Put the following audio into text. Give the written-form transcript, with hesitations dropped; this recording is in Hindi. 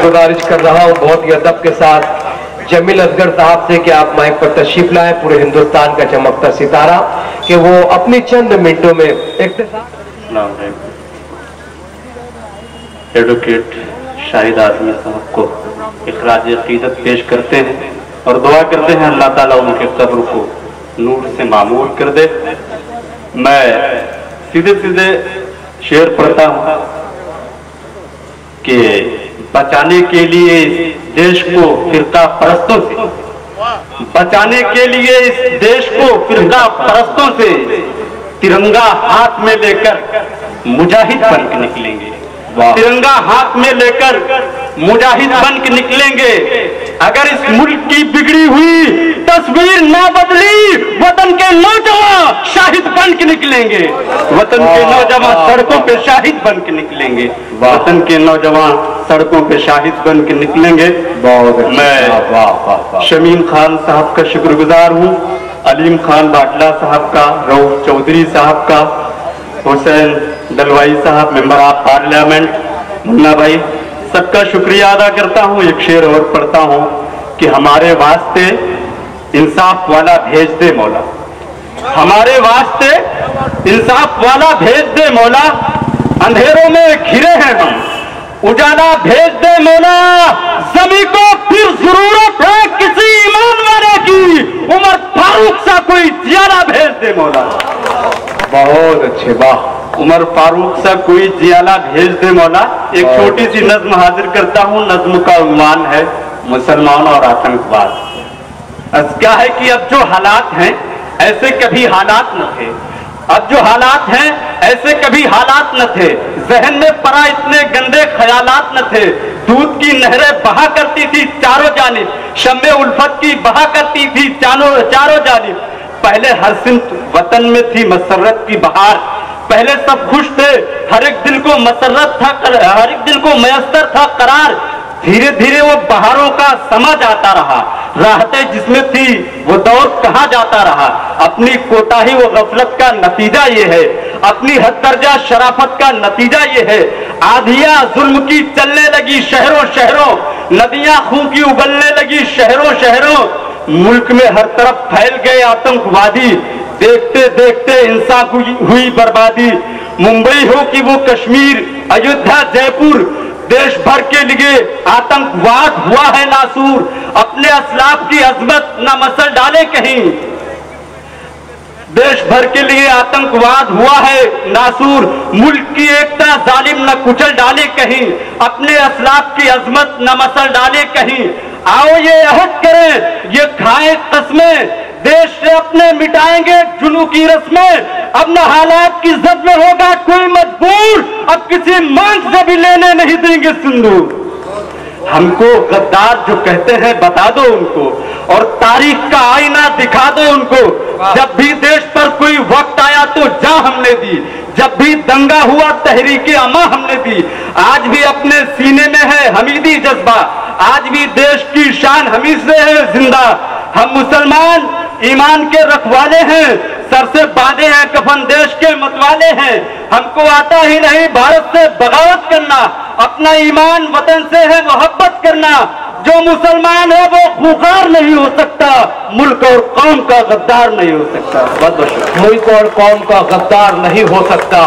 गुजारिश कर रहा हूं बहुत ही अदब के साथ जमील असगर साहब से कि आप माइक पर तशरीफ लाएं, पूरे हिंदुस्तान का चमकता सितारा, कि वो अपनी चंद मिनटों में एडवोकेट शाहिद आजमी साहब को इखराज अकीदत पेश करते हैं और दुआ करते हैं अल्लाह ताला उनके कब्र को नूर से मामूर कर दे। मैं सीधे सीधे शेर पढ़ता हूं कि बचाने के लिए इस देश को फिरका परस्तों से, बचाने के लिए इस देश को फिरका परस्तों से तिरंगा हाथ में लेकर मुजाहिद बन के निकलेंगे। तिरंगा हाथ में लेकर मुजाहिद बन के निकलेंगे। अगर इस मुल्क की बिगड़ी हुई तस्वीर ना बदली, वतन के नौजवान शाहिद बन के निकलेंगे। वतन के नौजवान सड़कों पे शाहिद बन के निकलेंगे। वतन के नौजवान सड़कों पे शाहिद बन के निकलेंगे। मैं शमीम खान साहब का शुक्रगुजार हूँ, अलीम खान बाटला साहब का, रऊफ चौधरी साहब का, हुसैन दलवाई साहब मेंबर ऑफ पार्लियामेंट, मुन्ना भाई, सबका शुक्रिया अदा करता हूँ। एक शेर और पढ़ता हूँ कि हमारे वास्ते इंसाफ वाला भेज दे मौला, हमारे वास्ते इंसाफ वाला भेज दे मौला, अंधेरों में घिरे हैं हम, उजाला भेज दे मौला, जमी को फिर जरूरत है किसी ईमान वाले की, उमर फारूक सा कोई जियाला भेज दे मौला। बहुत अच्छे, वाह। उमर फारूक सा कोई जियाला भेज दे मौला। एक छोटी सी नज्म हाजिर करता हूँ। नज्म का उन्वान है मुसलमान और आतंकवाद। क्या है कि अब जो हालात हैं ऐसे कभी हालात न थे, अब जो हालात हैं ऐसे कभी हालात न थे, जहन में पड़ा इतने गंदे ख्यालात न थे। दूध की नहरें बहा करती थी चारों जानिब, शम्मे उल्फत की बहा करती थी चारों जानिब। पहले हर सिमत वतन में थी मसरत की बहार, पहले सब खुश थे, हर एक दिल को मसरत था, हर एक दिल को मयस्सर था करार। धीरे धीरे वो बहारों का समा जाता रहा, राहतें जिसमें थी वो दौर कहाँ जाता रहा। अपनी कोताही वो गफलत का नतीजा ये है, अपनी हद दर्जा शराफत का नतीजा ये है। आधियां जुल्म की चलने लगी शहरों शहरों, नदियां खून की उबलने लगी शहरों शहरों। मुल्क में हर तरफ फैल गए आतंकवादी, देखते देखते इंसान हुई बर्बादी। मुंबई हो कि वो कश्मीर, अयोध्या, जयपुर, देश भर के लिए आतंकवाद हुआ है नासूर। अपने असलाफ की अजमत न मसल डाले कहीं, देश भर के लिए आतंकवाद हुआ है नासूर। मुल्क की एकता जालिम न कुचल डाले कहीं, अपने असलाफ की अजमत न मसल डाले कहीं। आओ ये अहद करें, ये खाएं कसमें, देश से अपने मिटाएंगे जुनू की रस्में। अब न हालात की जद में होगा कोई मजबूर, अब किसी मांग से भी लेने नहीं देंगे सिंदूर। हमको गद्दार जो कहते हैं बता दो उनको, और तारीख का आईना दिखा दो उनको। जब भी देश पर कोई वक्त आया तो जान हमने दी, जब भी दंगा हुआ तहरीके अमा हमने दी। आज भी अपने सीने में है हमीदी जज्बा, आज भी देश की शान हमी से है जिंदा। हम मुसलमान ईमान के रखवाले हैं, सर से बांधे हैं कफन देश के मतवाले हैं। हमको आता ही नहीं भारत से बगावत करना, अपना ईमान वतन से है मोहब्बत करना। जो मुसलमान है वो खूंखार नहीं हो सकता, मुल्क और कौम का गद्दार नहीं हो सकता। मुल्क और कौम का गद्दार नहीं हो सकता।